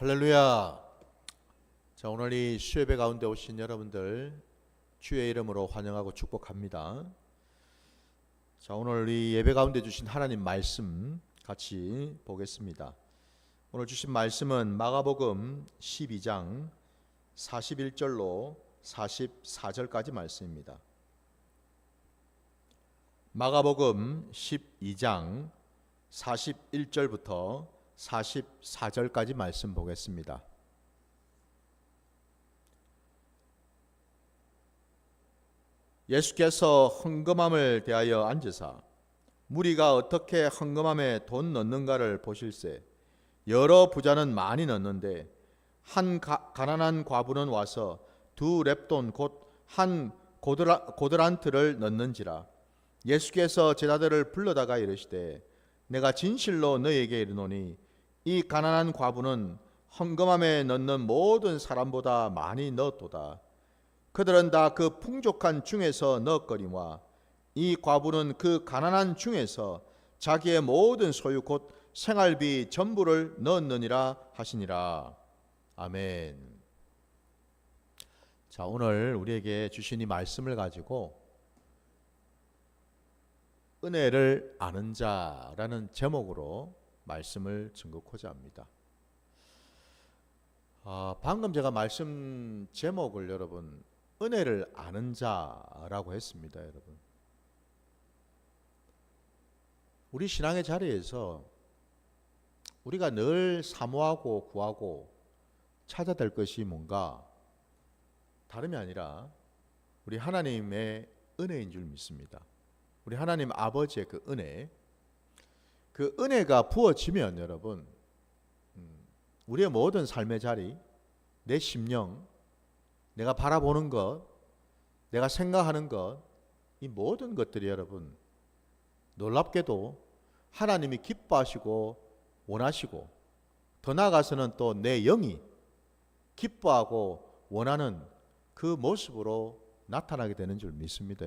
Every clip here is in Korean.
할렐루야. 자, 오늘 이 수예배 가운데 오신 여러분들 주의 이름으로 환영하고 축복합니다. 자, 오늘 이 예배 가운데 주신 하나님 말씀 같이 보겠습니다. 오늘 주신 말씀은 마가복음 12장 41절로 44절까지 말씀입니다. 마가복음 12장 41절부터 44절까지 말씀 보겠습니다. 예수께서 헌금함을 대하여 앉으사 무리가 어떻게 헌금함에 돈 넣는가를 보실세. 여러 부자는 많이 넣는데 한 가난한 과부는 와서 2렙돈 곧 한 고드란트를 넣는지라. 예수께서 제자들을 불러다가 이르시되 내가 진실로 너희에게 이르노니 이 가난한 과부는 헌금함에 넣는 모든 사람보다 많이 넣었도다. 그들은 다 그 풍족한 중에서 넣었거니와 이 과부는 그 가난한 중에서 자기의 모든 소유 곧 생활비 전부를 넣었느니라 하시니라. 아멘. 자, 오늘 우리에게 주신 이 말씀을 가지고 은혜를 아는 자라는 제목으로 말씀을 증거하고자 합니다. 방금 제가 말씀 제목을 여러분 은혜를 아는 자라고 했습니다. 여러분, 우리 신앙의 자리에서 우리가 늘 사모하고 구하고 찾아야 될 것이 뭔가 다름이 아니라 우리 하나님의 은혜인 줄 믿습니다. 우리 하나님 아버지의 그 은혜, 그 은혜가 부어지면 여러분 우리의 모든 삶의 자리, 내 심령, 내가 바라보는 것, 내가 생각하는 것, 이 모든 것들이 여러분 놀랍게도 하나님이 기뻐하시고 원하시고 더 나아가서는 또 내 영이 기뻐하고 원하는 그 모습으로 나타나게 되는 줄 믿습니다.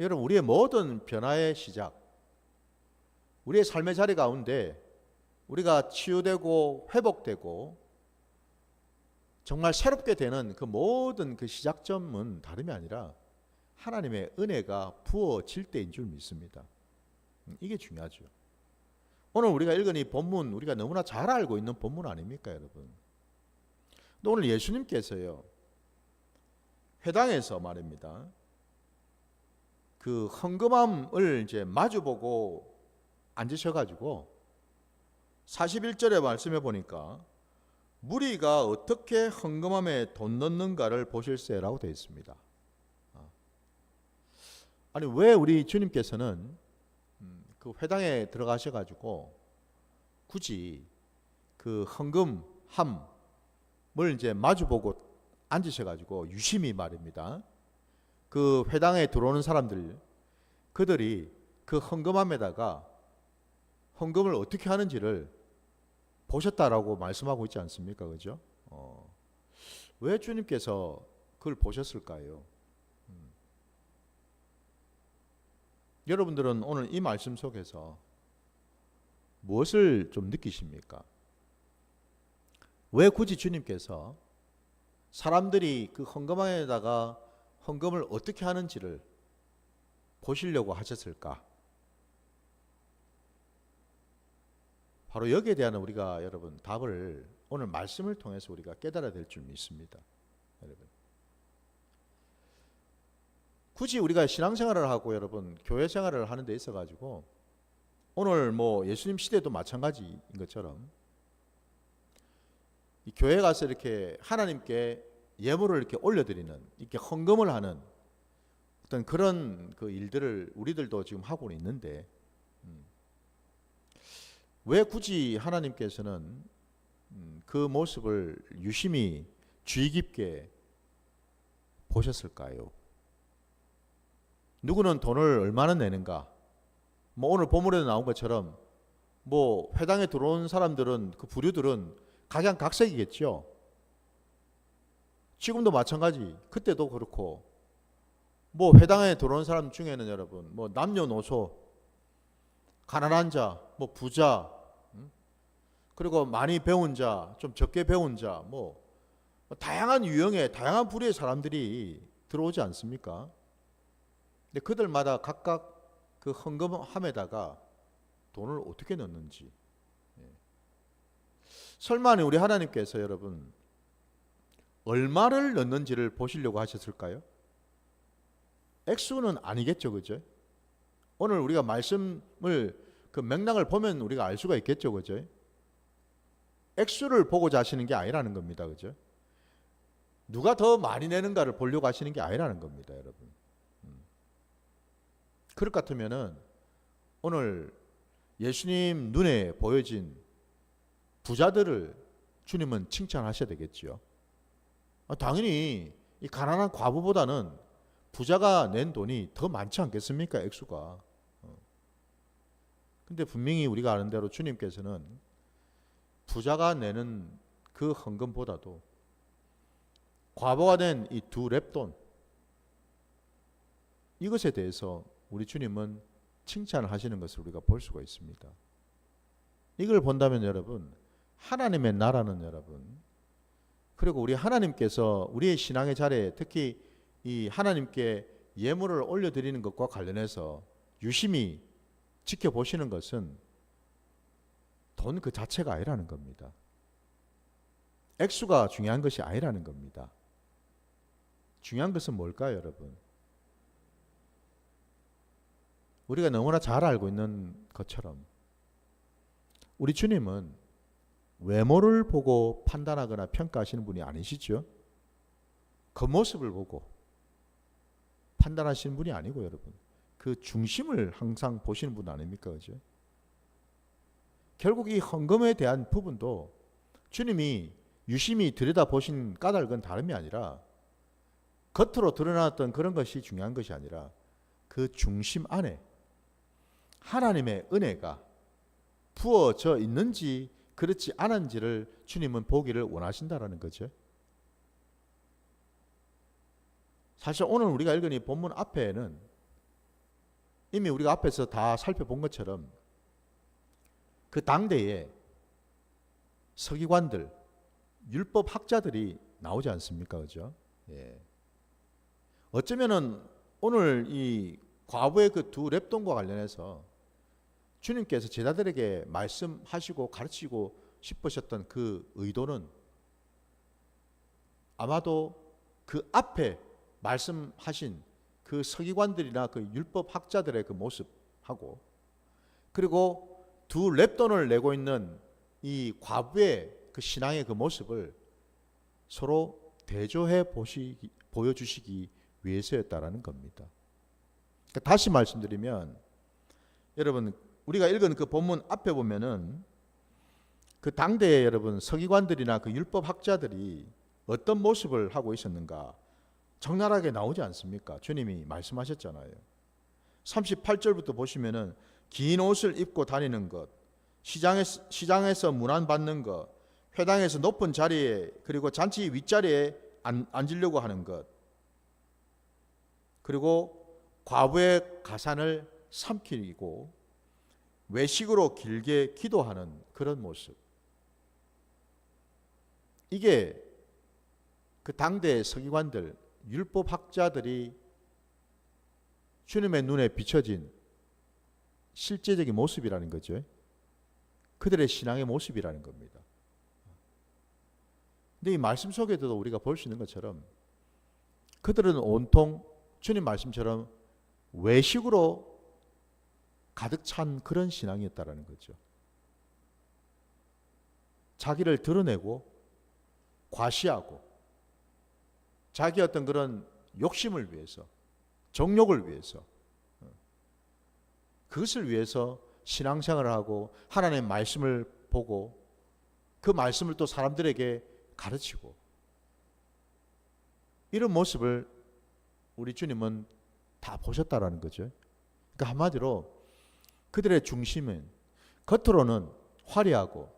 여러분, 우리의 모든 변화의 시작, 우리의 삶의 자리 가운데 우리가 치유되고 회복되고 정말 새롭게 되는 그 모든 그 시작점은 다름이 아니라 하나님의 은혜가 부어질 때인 줄 믿습니다. 이게 중요하죠. 오늘 우리가 읽은 이 본문, 우리가 너무나 잘 알고 있는 본문 아닙니까, 여러분? 또 오늘 예수님께서요, 회당에서 말입니다, 그 헌금함을 이제 마주보고 앉으셔가지고 41절의 말씀에 보니까 무리가 어떻게 헌금함에 돈 넣는가를 보실세라고 되어 있습니다. 아니, 왜 우리 주님께서는 그 회당에 들어가셔가지고 굳이 그 헌금함을 이제 마주보고 앉으셔가지고 유심히 말입니다, 그 회당에 들어오는 사람들, 그들이 그 헌금함에다가 헌금을 어떻게 하는지를 보셨다라고 말씀하고 있지 않습니까? 그죠? 왜 주님께서 그걸 보셨을까요? 여러분들은 오늘 이 말씀 속에서 무엇을 좀 느끼십니까? 왜 굳이 주님께서 사람들이 그 헌금함에다가 헌금을 어떻게 하는지를 보시려고 하셨을까? 바로 여기에 대한 우리가 여러분 답을 오늘 말씀을 통해서 우리가 깨달아야 될 줄 믿습니다. 여러분, 굳이 우리가 신앙생활을 하고 여러분 교회 생활을 하는 데 있어 가지고 오늘 뭐 예수님 시대도 마찬가지인 것처럼 이 교회 가서 이렇게 하나님께 예물을 이렇게 올려드리는, 이렇게 헌금을 하는 어떤 그런 그 일들을 우리들도 지금 하고 있는데 왜 굳이 하나님께서는 그 모습을 유심히 주의 깊게 보셨을까요? 누구는 돈을 얼마나 내는가? 뭐 오늘 본문에 나온 것처럼 뭐 회당에 들어온 사람들은, 그 부류들은 각양각색이겠죠. 지금도 마찬가지, 그때도 그렇고 뭐 회당에 들어온 사람 중에는 여러분 뭐 남녀노소, 가난한 자, 뭐 부자, 그리고 많이 배운 자, 좀 적게 배운 자, 뭐 다양한 유형의 다양한 부류의 사람들이 들어오지 않습니까? 근데 그들마다 각각 그 헌금함에다가 돈을 어떻게 넣는지, 설마 우리 하나님께서 여러분 얼마를 넣는지를 보시려고 하셨을까요? 액수는 아니겠죠, 그죠? 오늘 우리가 말씀을 그 맥락을 보면 우리가 알 수가 있겠죠, 그죠? 액수를 보고자 하시는 게 아니라는 겁니다, 그죠? 누가 더 많이 내는가를 보려고 하시는 게 아니라는 겁니다, 여러분. 그럴 것 같으면은 오늘 예수님 눈에 보여진 부자들을 주님은 칭찬하셔야 되겠죠. 당연히 이 가난한 과부보다는 부자가 낸 돈이 더 많지 않겠습니까? 액수가. 근데 분명히 우리가 아는 대로 주님께서는 부자가 내는 그 헌금보다도 과부가 된 이 두 렙돈, 이것에 대해서 우리 주님은 칭찬을 하시는 것을 우리가 볼 수가 있습니다. 이걸 본다면 여러분, 하나님의 나라는 여러분, 그리고 우리 하나님께서 우리의 신앙의 자리에 특히 이 하나님께 예물을 올려드리는 것과 관련해서 유심히 지켜보시는 것은 돈 그 자체가 아니라는 겁니다. 액수가 중요한 것이 아니라는 겁니다. 중요한 것은 뭘까요, 여러분? 우리가 너무나 잘 알고 있는 것처럼 우리 주님은 외모를 보고 판단하거나 평가하시는 분이 아니시죠. 겉모습을 보고 판단하시는 분이 아니고 여러분, 그 중심을 항상 보시는 분 아닙니까? 그죠? 결국 이 헌금에 대한 부분도 주님이 유심히 들여다보신 까닭은 다름이 아니라 겉으로 드러났던 그런 것이 중요한 것이 아니라 그 중심 안에 하나님의 은혜가 부어져 있는지 그렇지 않은지를 주님은 보기를 원하신다라는 거죠. 사실 오늘 우리가 읽은 이 본문 앞에는 이미 우리가 앞에서 다 살펴본 것처럼 그 당대에 서기관들, 율법 학자들이 나오지 않습니까? 그죠? 예. 어쩌면은 오늘 이 과부의 그 두 렙돈과 관련해서 주님께서 제자들에게 말씀하시고 가르치고 싶으셨던 그 의도는 아마도 그 앞에 말씀하신 그 서기관들이나 그 율법 학자들의 그 모습하고 그리고 두 렙돈을 내고 있는 이 과부의 그 신앙의 그 모습을 서로 대조해 보여주시기 위해서였다라는 겁니다. 그러니까 다시 말씀드리면 여러분, 우리가 읽은 그 본문 앞에 보면은 그 당대에 여러분 서기관들이나 그 율법 학자들이 어떤 모습을 하고 있었는가 적나라하게 나오지 않습니까? 주님이 말씀하셨잖아요. 38절부터 보시면은 긴 옷을 입고 다니는 것, 시장에서 문안받는 것, 회당에서 높은 자리에 그리고 잔치 윗자리에 앉으려고 하는 것, 그리고 과부의 가산을 삼키고 외식으로 길게 기도하는 그런 모습. 이게 그 당대 서기관들, 율법학자들이 주님의 눈에 비춰진 실제적인 모습이라는 거죠. 그들의 신앙의 모습이라는 겁니다. 근데 이 말씀 속에도 우리가 볼 수 있는 것처럼 그들은 온통 주님 말씀처럼 외식으로 가득 찬 그런 신앙이었다라는 거죠. 자기를 드러내고 과시하고 자기 어떤 그런 욕심을 위해서, 정욕을 위해서, 그것을 위해서 신앙생활을 하고 하나님의 말씀을 보고 그 말씀을 또 사람들에게 가르치고 이런 모습을 우리 주님은 다 보셨다라는 거죠. 그러니까 한마디로 그들의 중심은 겉으로는 화려하고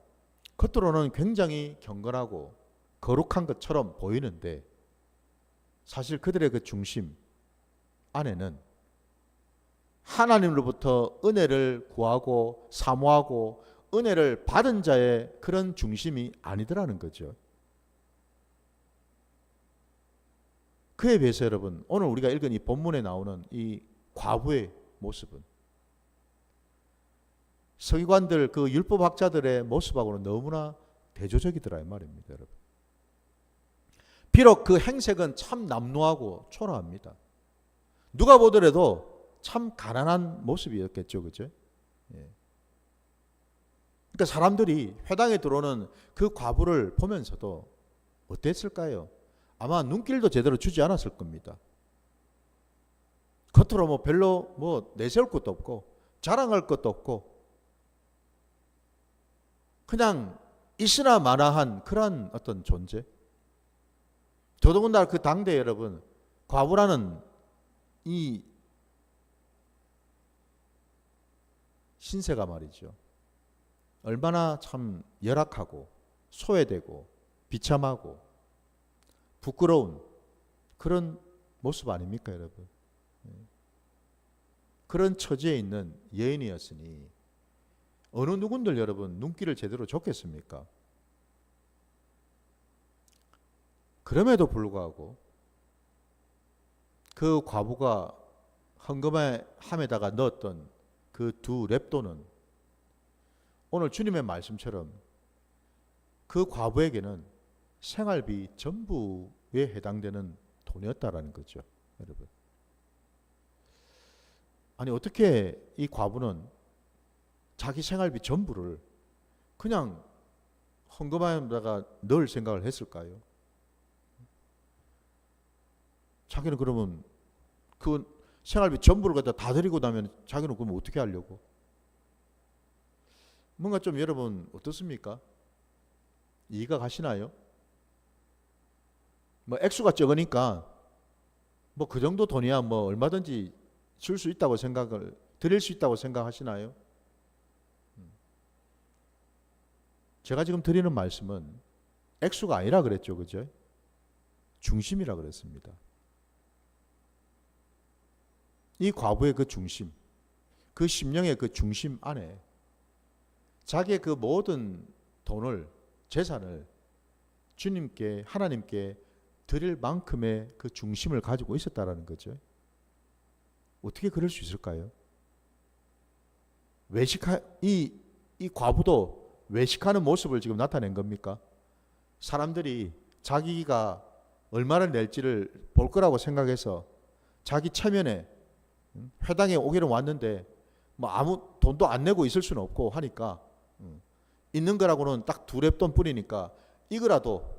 겉으로는 굉장히 경건하고 거룩한 것처럼 보이는데 사실 그들의 그 중심 안에는 하나님으로부터 은혜를 구하고 사모하고 은혜를 받은 자의 그런 중심이 아니더라는 거죠. 그에 비해서 여러분, 오늘 우리가 읽은 이 본문에 나오는 이 과부의 모습은 서기관들, 그 율법학자들의 모습하고는 너무나 대조적이더라 이 말입니다, 여러분. 비록 그 행색은 참 남루하고 초라합니다. 누가 보더라도 참 가난한 모습이었겠죠, 그죠? 예. 그러니까 사람들이 회당에 들어오는 그 과부를 보면서도 어땠을까요? 아마 눈길도 제대로 주지 않았을 겁니다. 겉으로 뭐 별로 뭐 내세울 것도 없고 자랑할 것도 없고 그냥 있으나 마나한 그런 어떤 존재. 더더군다나 그 당대 여러분, 과부라는 이 신세가 말이죠, 얼마나 참 열악하고 소외되고 비참하고 부끄러운 그런 모습 아닙니까, 여러분? 그런 처지에 있는 여인이었으니 어느 누군들 여러분 눈길을 제대로 줬겠습니까? 그럼에도 불구하고 그 과부가 헌금함에다가 넣었던 그 두 렙돈은 오늘 주님의 말씀처럼 그 과부에게는 생활비 전부에 해당되는 돈이었다라는 거죠, 여러분. 아니 어떻게 이 과부는 자기 생활비 전부를 그냥 헌금함에다가 넣을 생각을 했을까요? 자기는 그러면 그 생활비 전부를 갖다 다 드리고 나면 자기는 그러면 어떻게 하려고? 뭔가 좀 여러분 어떻습니까? 이해가 가시나요? 뭐 액수가 적으니까 뭐 그 정도 돈이야 뭐 얼마든지 줄 수 있다고 생각을 드릴 수 있다고 생각하시나요? 제가 지금 드리는 말씀은 액수가 아니라 그랬죠, 그죠? 중심이라 그랬습니다. 이 과부의 그 중심, 그 심령의 그 중심 안에 자기의 그 모든 돈을, 재산을 주님께, 하나님께 드릴 만큼의 그 중심을 가지고 있었다라는 거죠. 어떻게 그럴 수 있을까요? 이 과부도 외식하는 모습을 지금 나타낸 겁니까? 사람들이 자기가 얼마를 낼지를 볼 거라고 생각해서 자기 체면에 회당에 오기는 왔는데 뭐 아무 돈도 안 내고 있을 수는 없고 하니까 있는 거라고는 딱 두 렙돈 뿐이니까 이거라도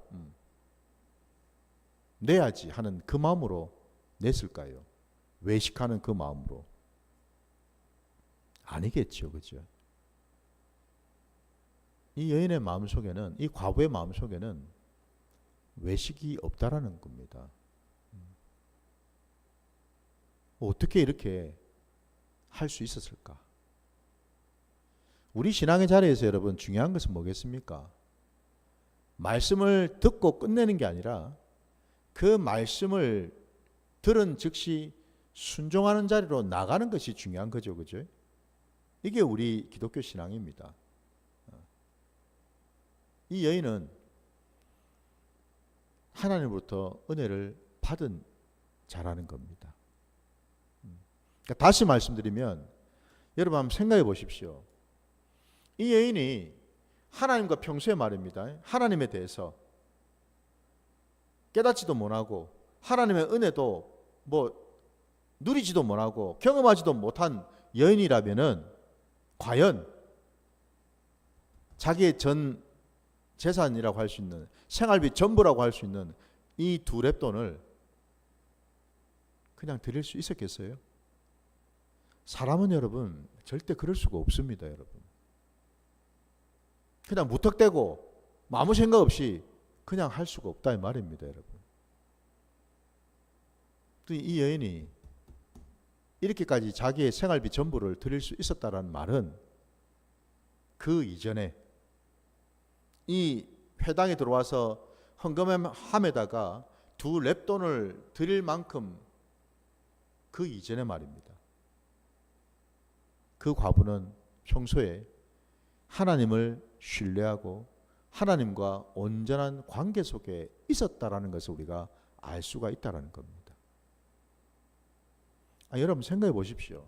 내야지 하는 그 마음으로 냈을까요? 외식하는 그 마음으로? 아니겠죠, 그죠? 이 여인의 마음속에는, 이 과부의 마음속에는 외식이 없다라는 겁니다. 어떻게 이렇게 할 수 있었을까? 우리 신앙의 자리에서 여러분 중요한 것은 뭐겠습니까? 말씀을 듣고 끝내는 게 아니라 그 말씀을 들은 즉시 순종하는 자리로 나가는 것이 중요한 거죠, 그죠? 이게 우리 기독교 신앙입니다. 이 여인은 하나님으로부터 은혜를 받은 자라는 겁니다. 그러니까 다시 말씀드리면 여러분 한번 생각해 보십시오. 이 여인이 하나님과 평소에 말입니다, 하나님에 대해서 깨닫지도 못하고 하나님의 은혜도 뭐 누리지도 못하고 경험하지도 못한 여인이라면은 과연 자기의 전 재산이라고 할 수 있는, 생활비 전부라고 할 수 있는 이 두 렙돈을 그냥 드릴 수 있었겠어요? 사람은 여러분 절대 그럴 수가 없습니다, 여러분. 그냥 무턱대고 아무 생각 없이 그냥 할 수가 없다 이 말입니다, 여러분. 또 이 여인이 이렇게까지 자기의 생활비 전부를 드릴 수 있었다라는 말은 그 이전에 이 회당에 들어와서 헌금함에다가 두 렙돈을 드릴 만큼 그 이전의 말입니다. 그 과부는 평소에 하나님을 신뢰하고 하나님과 온전한 관계 속에 있었다라는 것을 우리가 알 수가 있다라는 겁니다. 여러분 생각해 보십시오.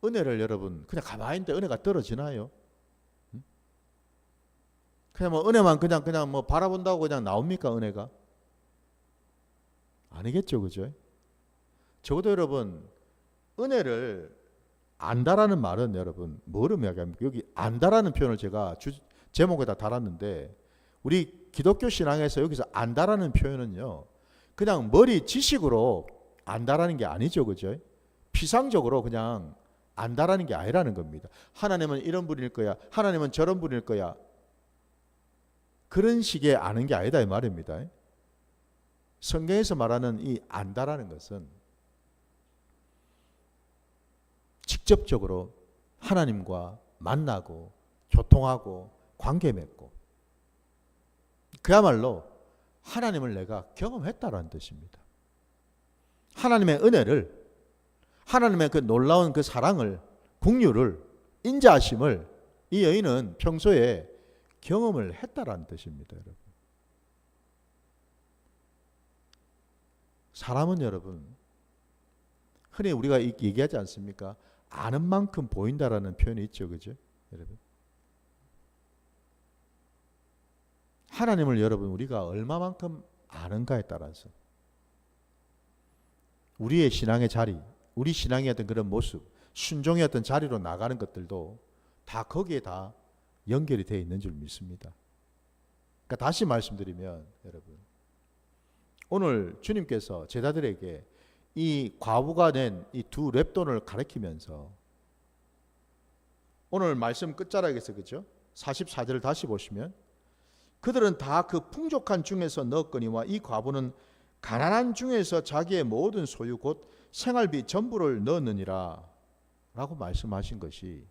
은혜를 여러분 그냥 가만히 있는데 은혜가 떨어지나요? 그냥 뭐 은혜만 그냥 뭐 바라본다고 그냥 나옵니까 은혜가? 아니겠죠, 그죠? 적어도 여러분 은혜를 안다라는 말은 여러분 뭐를 이야기합니까? 여기 안다라는 표현을 제가 제목에다 달았는데 우리 기독교 신앙에서 여기서 안다라는 표현은요 그냥 머리 지식으로 안다라는 게 아니죠, 그죠? 피상적으로 그냥 안다라는 게 아니라는 겁니다. 하나님은 이런 분일 거야, 하나님은 저런 분일 거야, 그런 식의 아는 게 아니다 이 말입니다. 성경에서 말하는 이 안다라는 것은 직접적으로 하나님과 만나고 교통하고 관계 맺고 그야말로 하나님을 내가 경험했다라는 뜻입니다. 하나님의 은혜를, 하나님의 그 놀라운 그 사랑을, 긍휼을, 인자하심을 이 여인은 평소에 경험을 했다라는 뜻입니다, 여러분. 사람은 여러분 흔히 우리가 얘기하지 않습니까? 아는 만큼 보인다라는 표현이 있죠, 그죠, 여러분? 하나님을 여러분 우리가 얼마만큼 아는가에 따라서 우리의 신앙의 자리, 우리 신앙의 어떤 그런 모습, 순종의 어떤 자리로 나가는 것들도 다 거기에 다 연결이 되어 있는 줄 믿습니다. 그러니까 다시 말씀드리면 여러분 오늘 주님께서 제자들에게 이 과부가 낸 이 두 렙돈을 가리키면서 오늘 말씀 끝자락에서 그죠? 44절을 다시 보시면 그들은 다 그 풍족한 중에서 넣었거니와 이 과부는 가난한 중에서 자기의 모든 소유 곧 생활비 전부를 넣었느니라 라고 말씀하신 것이,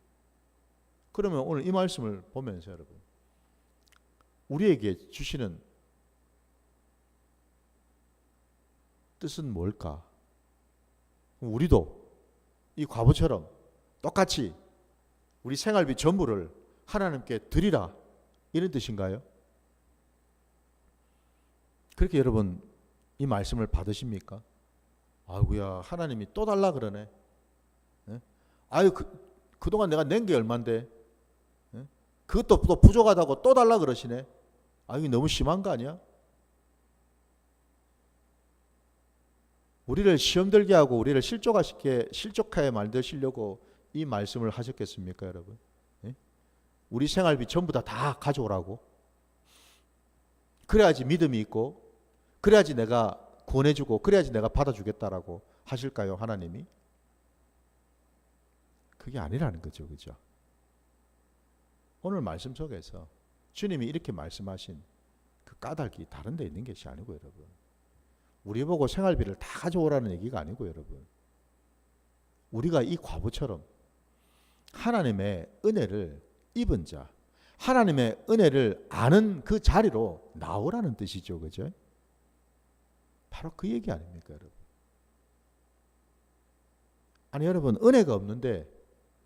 그러면 오늘 이 말씀을 보면서 여러분 우리에게 주시는 뜻은 뭘까? 우리도 이 과부처럼 똑같이 우리 생활비 전부를 하나님께 드리라 이런 뜻인가요? 그렇게 여러분 이 말씀을 받으십니까? 아이고야 하나님이 또 달라 그러네. 아유 그동안 내가 낸 게 얼만데 그것도 또 부족하다고 또 달라 그러시네. 아 이게 너무 심한 거 아니야? 우리를 시험 들게 하고 우리를 실족하게 만드시려고 이 말씀을 하셨겠습니까, 여러분? 우리 생활비 전부 다 가져오라고. 그래야지 믿음이 있고, 그래야지 내가 구원해주고, 그래야지 내가 받아주겠다라고 하실까요, 하나님이? 그게 아니라는 거죠, 그죠? 오늘 말씀 속에서 주님이 이렇게 말씀하신 그 까닭이 다른 데 있는 것이 아니고 여러분, 우리 보고 생활비를 다 가져오라는 얘기가 아니고 여러분, 우리가 이 과부처럼 하나님의 은혜를 입은 자, 하나님의 은혜를 아는 그 자리로 나오라는 뜻이죠, 그죠? 바로 그 얘기 아닙니까, 여러분? 아니 여러분 은혜가 없는데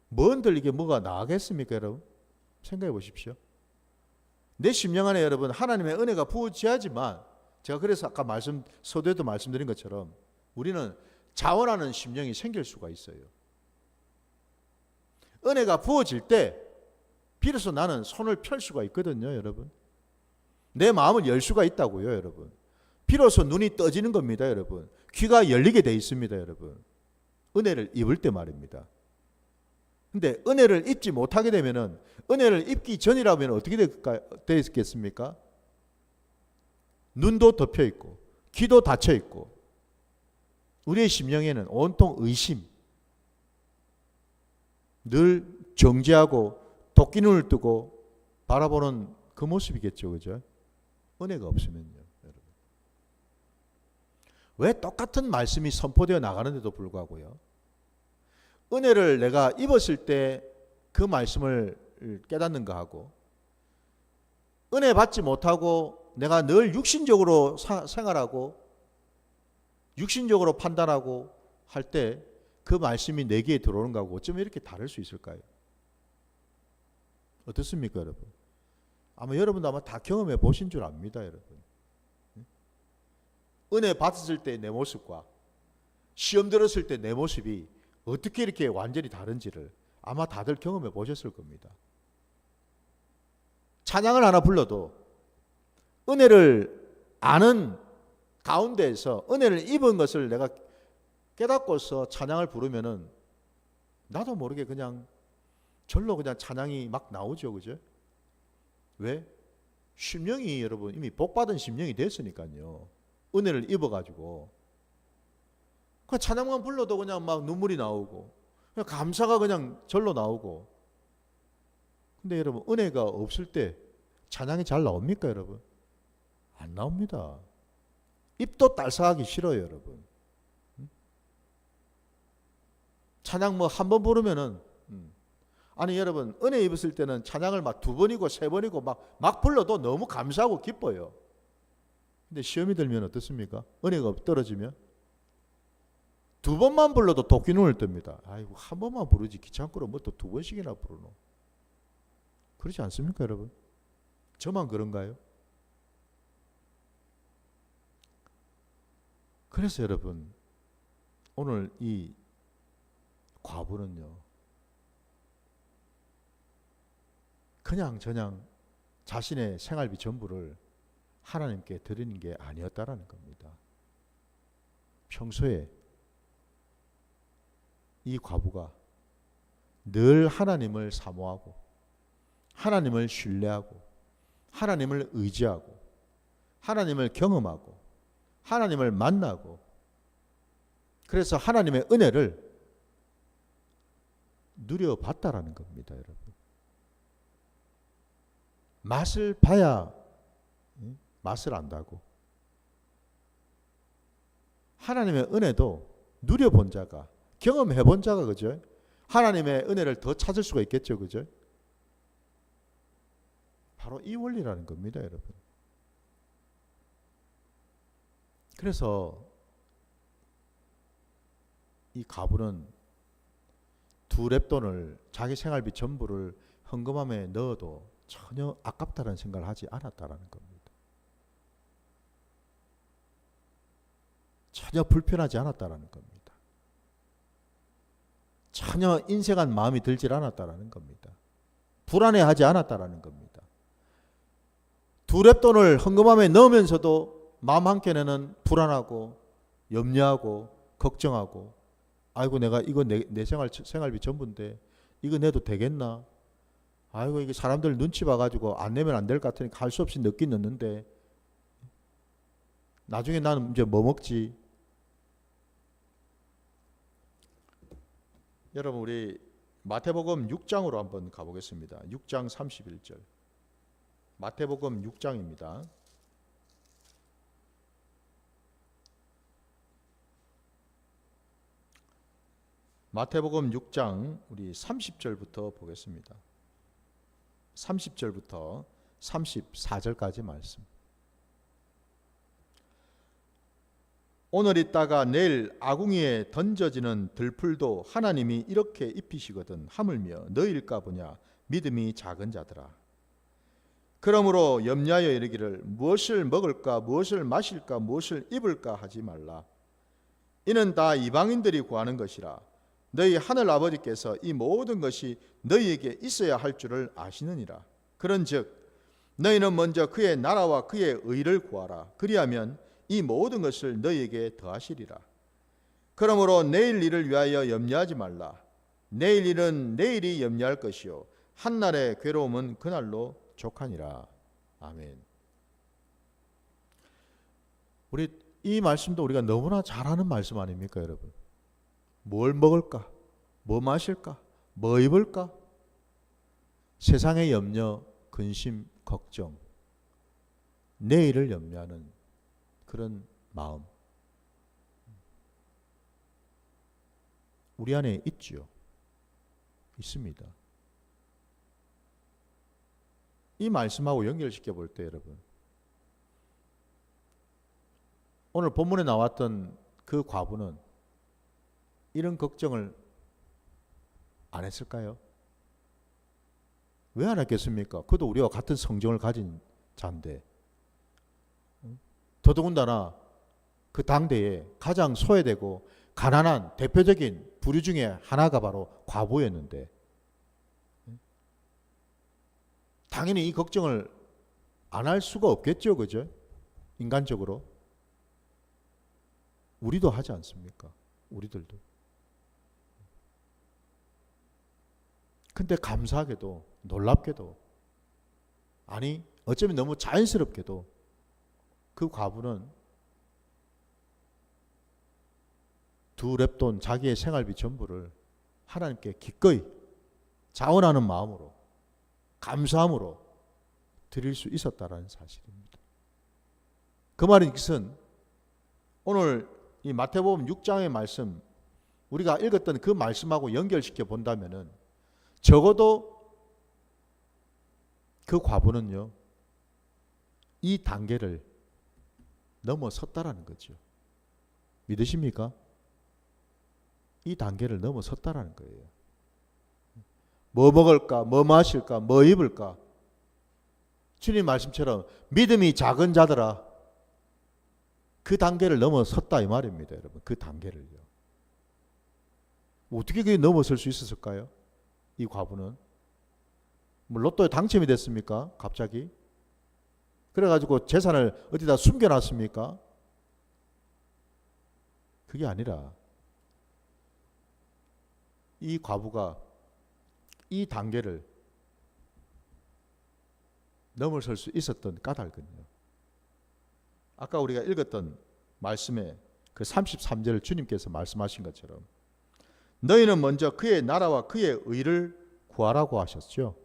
뭔들 이게 뭐가 나가겠습니까, 여러분? 생각해 보십시오. 내 심령 안에 여러분 하나님의 은혜가 부어져야지만, 제가 그래서 아까 서두에도 말씀드린 것처럼 우리는 자원하는 심령이 생길 수가 있어요. 은혜가 부어질 때 비로소 나는 손을 펼 수가 있거든요, 여러분. 내 마음을 열 수가 있다고요, 여러분. 비로소 눈이 떠지는 겁니다, 여러분. 귀가 열리게 돼 있습니다, 여러분. 은혜를 입을 때 말입니다. 근데 은혜를 입지 못하게 되면은, 은혜를 입기 전이라면 어떻게 되겠습니까? 눈도 덮여 있고 귀도 닫혀 있고 우리의 심령에는 온통 의심, 늘 정죄하고 도끼눈을 뜨고 바라보는 그 모습이겠죠, 그죠? 은혜가 없으면요, 여러분. 왜 똑같은 말씀이 선포되어 나가는데도 불구하고요, 은혜를 내가 입었을 때 그 말씀을 깨닫는가 하고, 은혜 받지 못하고 내가 늘 육신적으로 생활하고 육신적으로 판단하고 할 때 그 말씀이 내게 들어오는 거하고 어쩌면 이렇게 다를 수 있을까요? 어떻습니까, 여러분? 아마 여러분도 아마 다 경험해 보신 줄 압니다, 여러분. 은혜 받았을 때 내 모습과 시험 들었을 때 내 모습이 어떻게 이렇게 완전히 다른지를 아마 다들 경험해 보셨을 겁니다. 찬양을 하나 불러도 은혜를 아는 가운데에서 은혜를 입은 것을 내가 깨닫고서 찬양을 부르면은 나도 모르게 그냥 절로 그냥 찬양이 막 나오죠, 그죠? 왜? 심령이 여러분 이미 복받은 심령이 됐으니까요. 은혜를 입어가지고 그 찬양만 불러도 그냥 막 눈물이 나오고 그냥 감사가 그냥 절로 나오고. 근데 여러분 은혜가 없을 때 찬양이 잘 나옵니까, 여러분? 안 나옵니다. 입도 딸싹하기 싫어요, 여러분. 찬양 뭐 한 번 부르면은 아니 여러분 은혜 입었을 때는 찬양을 막 두 번이고 세 번이고 막 불러도 너무 감사하고 기뻐요. 근데 시험이 들면 어떻습니까? 은혜가 떨어지면 두 번만 불러도 도끼 눈을 뜹니다. 아이고 한 번만 부르지 귀찮고로 뭐 또 두 번씩이나 부르노. 그렇지 않습니까, 여러분? 저만 그런가요? 그래서 여러분 오늘 이 과부는요 그냥 자신의 생활비 전부를 하나님께 드리는 게 아니었다라는 겁니다. 평소에 이 과부가 늘 하나님을 사모하고 하나님을 신뢰하고 하나님을 의지하고 하나님을 경험하고 하나님을 만나고 그래서 하나님의 은혜를 누려봤다라는 겁니다, 여러분. 맛을 봐야 맛을 안다고. 하나님의 은혜도 누려본 자가 경험해본 자가 그죠? 하나님의 은혜를 더 찾을 수가 있겠죠, 그죠? 바로 이 원리라는 겁니다, 여러분. 그래서 이 가부는 두 렙돈을 자기 생활비 전부를 헌금함에 넣어도 전혀 아깝다는 생각을 하지 않았다라는 겁니다. 전혀 불편하지 않았다라는 겁니다. 전혀 인색한 마음이 들질 않았다라는 겁니다. 불안해하지 않았다라는 겁니다. 두 렙돈을 헌금함에 넣으면서도 마음 한켠에는 불안하고 염려하고 걱정하고 아이고 내가 이거 내 생활비 전부인데 이거 내도 되겠나? 아이고 이게 사람들 눈치 봐가지고 안 내면 안 될 것 같으니까 할 수 없이 넣긴 넣는데 나중에 나는 이제 뭐 먹지? 여러분 우리 마태복음 6장으로 한번 가보겠습니다. 6장 31절. 마태복음 6장입니다. 마태복음 6장 우리 30절부터 보겠습니다. 30절부터 34절까지 말씀. 오늘 있다가 내일 아궁이에 던져지는 들풀도 하나님이 이렇게 입히시거든 하물며 너희일까 보냐 믿음이 작은 자들아. 그러므로 염려하여 이르기를 무엇을 먹을까 무엇을 마실까 무엇을 입을까 하지 말라. 이는 다 이방인들이 구하는 것이라. 너희 하늘 아버지께서 이 모든 것이 너희에게 있어야 할 줄을 아시느니라. 그런즉 너희는 먼저 그의 나라와 그의 의를 구하라. 그리하면 이 모든 것을 너희에게 더하시리라. 그러므로 내일 일을 위하여 염려하지 말라. 내일 일은 내일이 염려할 것이요 한날의 괴로움은 그날로 족하니라. 아멘. 우리 이 말씀도 우리가 너무나 잘 아는 말씀 아닙니까, 여러분? 뭘 먹을까? 뭐 마실까? 뭐 입을까? 세상의 염려, 근심, 걱정, 내일을 염려하는 그런 마음 우리 안에 있지요. 있습니다. 이 말씀하고 연결시켜 볼 때 여러분 오늘 본문에 나왔던 그 과부는 이런 걱정을 안 했을까요? 왜 안 했겠습니까? 그도 우리와 같은 성정을 가진 자인데. 더더군다나 그 당대에 가장 소외되고 가난한 대표적인 부류 중에 하나가 바로 과부였는데, 당연히 이 걱정을 안 할 수가 없겠죠, 그죠? 인간적으로. 우리도 하지 않습니까? 우리들도. 근데 감사하게도, 놀랍게도, 아니 어쩌면 너무 자연스럽게도 그 과부는 두 렙돈, 자기의 생활비 전부를 하나님께 기꺼이 자원하는 마음으로, 감사함으로 드릴 수 있었다라는 사실입니다. 그 말은 오늘 이 마태복음 6장의 말씀, 우리가 읽었던 그 말씀하고 연결시켜 본다면은 적어도 그 과부는요, 이 단계를 넘어섰다라는 거죠. 믿으십니까? 이 단계를 넘어섰다라는 거예요. 뭐 먹을까, 뭐 마실까, 뭐 입을까. 주님 말씀처럼 믿음이 작은 자들아, 그 단계를 넘어섰다 이 말입니다, 여러분. 그 단계를요. 어떻게 그게 넘어설 수 있었을까요? 이 과부는 뭐 로또에 당첨이 됐습니까? 갑자기? 그래가지고 재산을 어디다 숨겨놨습니까? 그게 아니라 이 과부가 이 단계를 넘어설 수 있었던 까닭은요, 아까 우리가 읽었던 말씀에 그 33절 주님께서 말씀하신 것처럼 너희는 먼저 그의 나라와 그의 의를 구하라고 하셨죠.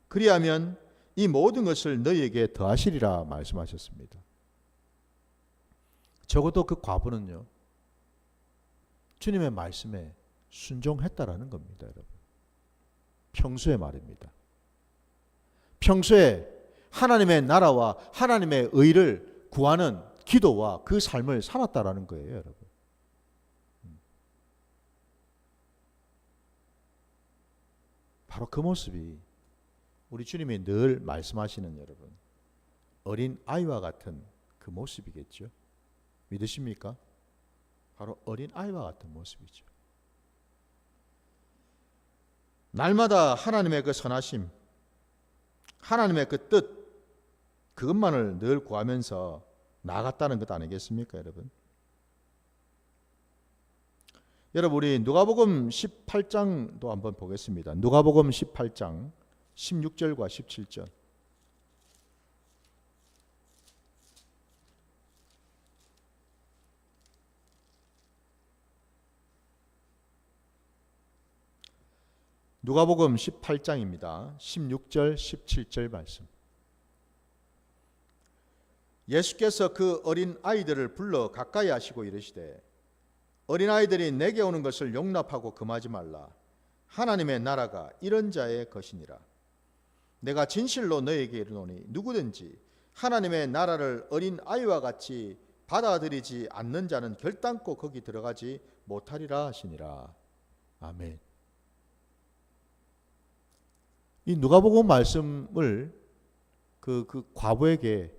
그리하면 이 모든 것을 너희에게 더하시리라 말씀하셨습니다. 적어도 그 과부는요, 주님의 말씀에 순종했다라는 겁니다, 여러분. 평소에 말입니다. 평소에 하나님의 나라와 하나님의 의를 구하는 기도와 그 삶을 살았다라는 거예요, 여러분. 바로 그 모습이 우리 주님이 늘 말씀하시는, 여러분, 어린 아이와 같은 그 모습이겠죠. 믿으십니까? 바로 어린 아이와 같은 모습이죠. 날마다 하나님의 그 선하심, 하나님의 그 뜻, 그것만을 늘 구하면서 나아갔다는 것 아니겠습니까, 여러분? 여러분, 우리 누가복음 18장도 한번 보겠습니다. 누가복음 18장 16절과 17절. 누가복음 18장입니다. 16절, 17절 말씀. 예수께서 그 어린 아이들을 불러 가까이 하시고 이르시되 어린 아이들이 내게 오는 것을 용납하고 금하지 말라. 하나님의 나라가 이런 자의 것이니라. 내가 진실로 너에게 이르노니 누구든지 하나님의 나라를 어린 아이와 같이 받아들이지 않는 자는 결단코 거기 들어가지 못하리라 하시니라. 아멘. 이 누가복음 말씀을 그 과부에게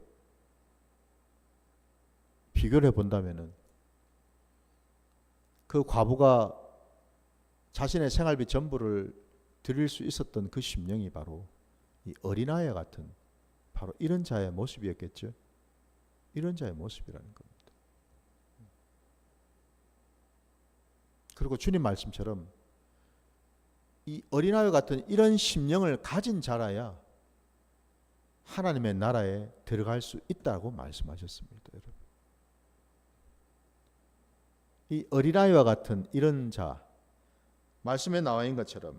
비교를 해본다면은 그 과부가 자신의 생활비 전부를 드릴 수 있었던 그 심령이 바로 이 어린아이 같은 바로 이런 자의 모습이었겠죠. 이런 자의 모습이라는 겁니다. 그리고 주님 말씀처럼 이 어린아이 같은 이런 심령을 가진 자라야 하나님의 나라에 들어갈 수 있다고 말씀하셨습니다, 여러분. 이 어린아이와 같은 이런 자, 말씀에 나와 있는 것처럼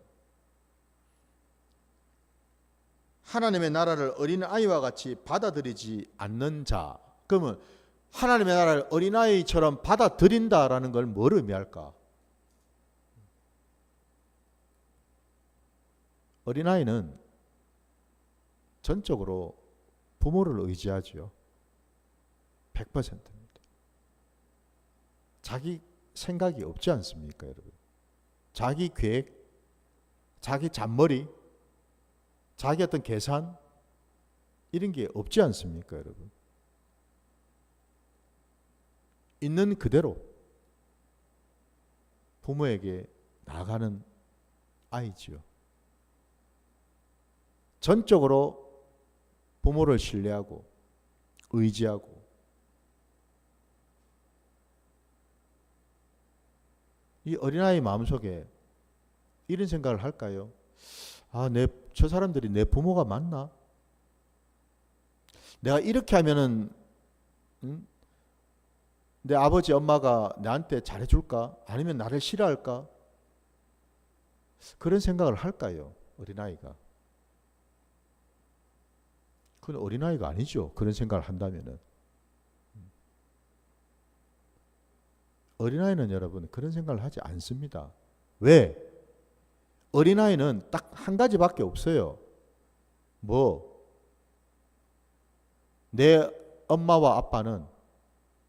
하나님의 나라를 어린아이와 같이 받아들이지 않는 자, 그러면 하나님의 나라를 어린아이처럼 받아들인다라는 걸 뭘 의미할까? 어린아이는 전적으로 부모를 의지하죠. 100%입니다. 자기 생각이 없지 않습니까, 여러분? 자기 계획, 자기 잔머리, 자기 어떤 계산 이런 게 없지 않습니까, 여러분? 있는 그대로 부모에게 나아가는 아이지요. 전적으로 부모를 신뢰하고 의지하고. 이 어린아이 마음속에 이런 생각을 할까요? 아, 저 사람들이 내 부모가 맞나? 내가 이렇게 하면은 내 아버지 엄마가 나한테 잘해줄까? 아니면 나를 싫어할까? 그런 생각을 할까요? 어린아이가. 그건 어린아이가 아니죠. 그런 생각을 한다면은. 어린아이는 여러분 그런 생각을 하지 않습니다. 왜? 어린아이는 딱 한 가지밖에 없어요. 내 엄마와 아빠는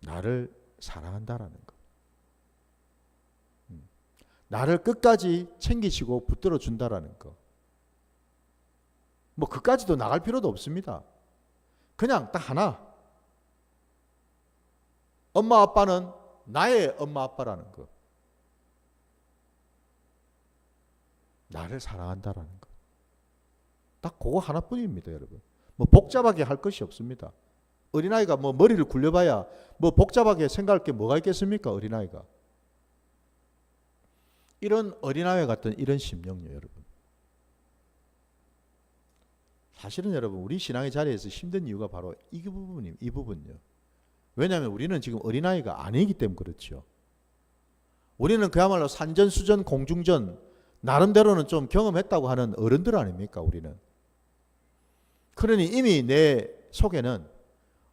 나를 사랑한다라는 거. 나를 끝까지 챙기시고 붙들어 준다라는 거. 그까지도 나갈 필요도 없습니다. 그냥 딱 하나. 엄마 아빠는 나의 엄마 아빠라는 거. 나를 사랑한다라는 거. 딱 그거 하나뿐입니다, 여러분. 복잡하게 할 것이 없습니다. 어린아이가 머리를 굴려봐야 복잡하게 생각할 게 뭐가 있겠습니까, 어린아이가. 이런 어린아이 같은 이런 심령요, 여러분. 사실은 여러분 우리 신앙의 자리에서 힘든 이유가 바로 이 부분이요. 왜냐하면 우리는 지금 어린아이가 아니기 때문에 그렇죠. 우리는 그야말로 산전수전 공중전 나름대로는 좀 경험했다고 하는 어른들 아닙니까, 우리는. 그러니 이미 내 속에는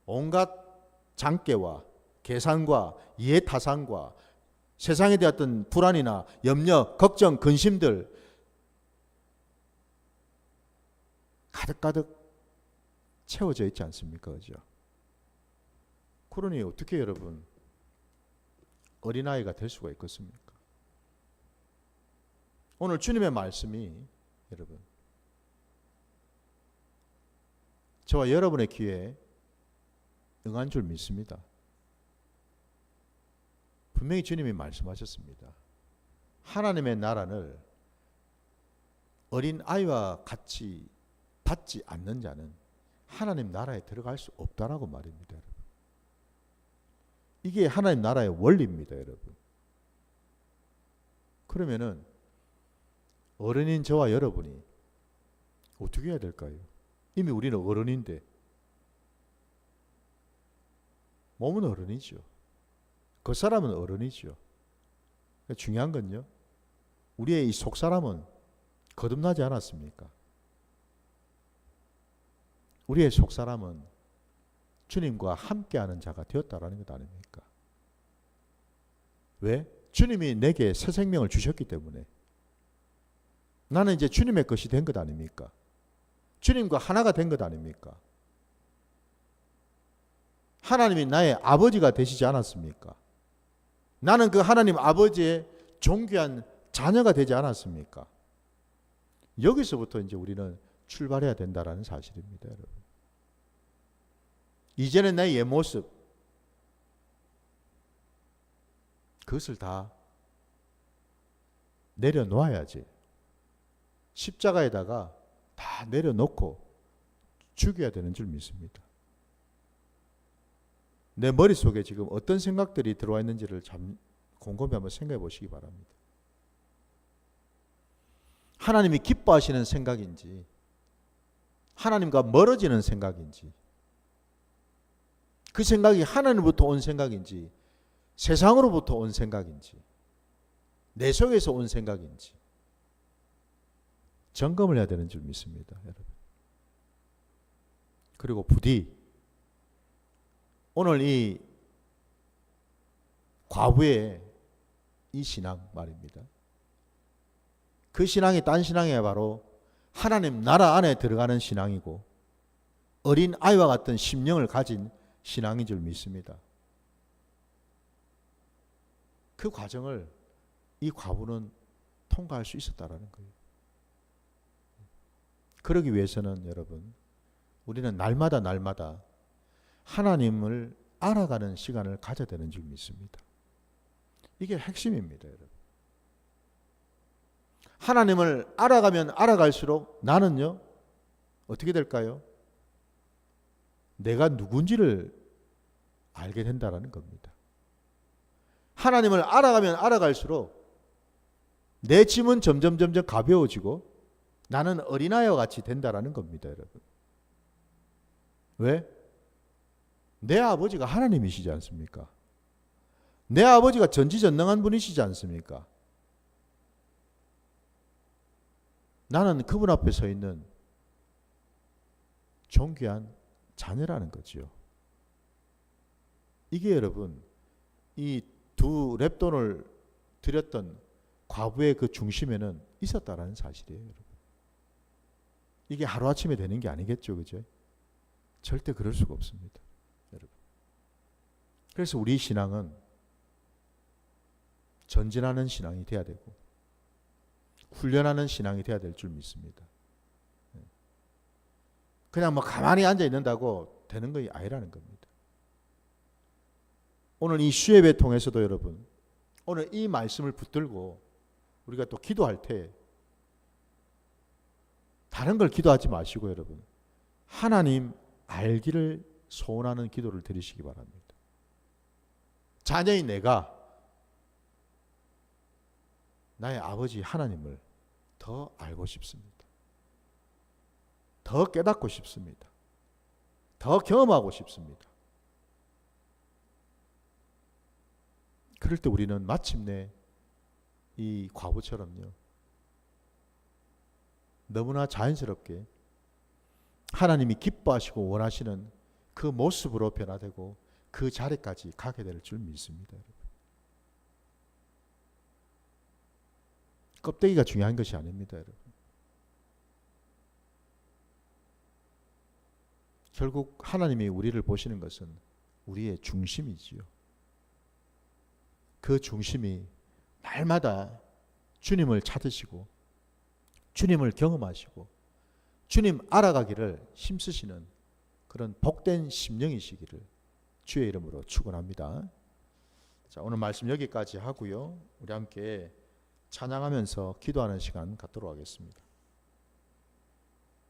온갖 장깨와 계산과 이해타산과 세상에 대한 어떤 불안이나 염려, 걱정, 근심들 가득가득 채워져 있지 않습니까? 그죠? 그러니 어떻게 여러분 어린아이가 될 수가 있겠습니까? 오늘 주님의 말씀이 여러분 저와 여러분의 귀에 응한 줄 믿습니다. 분명히 주님이 말씀하셨습니다. 하나님의 나라를 어린 아이와 같이 받지 않는 자는 하나님 나라에 들어갈 수 없다라고 말입니다, 여러분. 이게 하나님 나라의 원리입니다, 여러분. 그러면은 어른인 저와 여러분이 어떻게 해야 될까요? 이미 우리는 어른인데 몸은 어른이죠. 그 사람은 어른이죠. 중요한 건요, 우리의 이 속사람은 거듭나지 않았습니까? 우리의 속사람은 주님과 함께하는 자가 되었다라는 것 아닙니까? 왜? 주님이 내게 새 생명을 주셨기 때문에. 나는 이제 주님의 것이 된 것 아닙니까? 주님과 하나가 된 것 아닙니까? 하나님이 나의 아버지가 되시지 않았습니까? 나는 그 하나님 아버지의 존귀한 자녀가 되지 않았습니까? 여기서부터 이제 우리는 출발해야 된다라는 사실입니다, 여러분. 이제는 내 옛 모습, 그것을 다 내려놓아야지. 십자가에다가 다 내려놓고 죽여야 되는 줄 믿습니다. 내 머릿속에 지금 어떤 생각들이 들어와 있는지를 참 곰곰이 한번 생각해 보시기 바랍니다. 하나님이 기뻐하시는 생각인지, 하나님과 멀어지는 생각인지, 그 생각이 하나님부터 온 생각인지, 세상으로부터 온 생각인지, 내 속에서 온 생각인지 점검을 해야 되는 줄 믿습니다, 여러분. 그리고 부디 오늘 이 과부의 이 신앙 말입니다. 그 신앙이 딴 신앙이 바로 하나님 나라 안에 들어가는 신앙이고 어린 아이와 같은 심령을 가진 신앙인 줄 믿습니다. 그 과정을 이 과부는 통과할 수 있었다라는 거예요. 그러기 위해서는 여러분, 우리는 날마다 하나님을 알아가는 시간을 가져야 되는 줄 믿습니다. 이게 핵심입니다, 여러분. 하나님을 알아가면 알아갈수록 나는요, 어떻게 될까요? 내가 누군지를 알게 된다는 겁니다. 하나님을 알아가면 알아갈수록 내 짐은 점점 가벼워지고 나는 어린아이와 같이 된다는 겁니다, 여러분. 왜? 내 아버지가 하나님이시지 않습니까? 내 아버지가 전지전능한 분이시지 않습니까? 나는 그분 앞에 서 있는 존귀한 자녀라는 거죠. 이게 여러분, 이 두 랩돈을 드렸던 과부의 그 중심에는 있었다라는 사실이에요, 여러분. 이게 하루아침에 되는 게 아니겠죠, 그죠? 절대 그럴 수가 없습니다, 여러분. 그래서 우리 신앙은 전진하는 신앙이 돼야 되고 훈련하는 신앙이 돼야 될 줄 믿습니다. 그냥 뭐 가만히 앉아 있는다고 되는 것이 아니라는 겁니다. 오늘 이 수예배 통해서도 여러분, 오늘 이 말씀을 붙들고 우리가 또 기도할 때 다른 걸 기도하지 마시고 여러분, 하나님 알기를 소원하는 기도를 드리시기 바랍니다. 자녀인 내가 나의 아버지 하나님을 더 알고 싶습니다. 더 깨닫고 싶습니다. 더 경험하고 싶습니다. 그럴 때 우리는 마침내 이 과부처럼요, 너무나 자연스럽게 하나님이 기뻐하시고 원하시는 그 모습으로 변화되고 그 자리까지 가게 될 줄 믿습니다, 여러분. 껍데기가 중요한 것이 아닙니다, 여러분. 결국 하나님이 우리를 보시는 것은 우리의 중심이지요. 그 중심이 날마다 주님을 찾으시고 주님을 경험하시고 주님 알아가기를 힘쓰시는 그런 복된 심령이시기를 주의 이름으로 축원합니다. 자, 오늘 말씀 여기까지 하고요. 우리 함께 찬양하면서 기도하는 시간 갖도록 하겠습니다.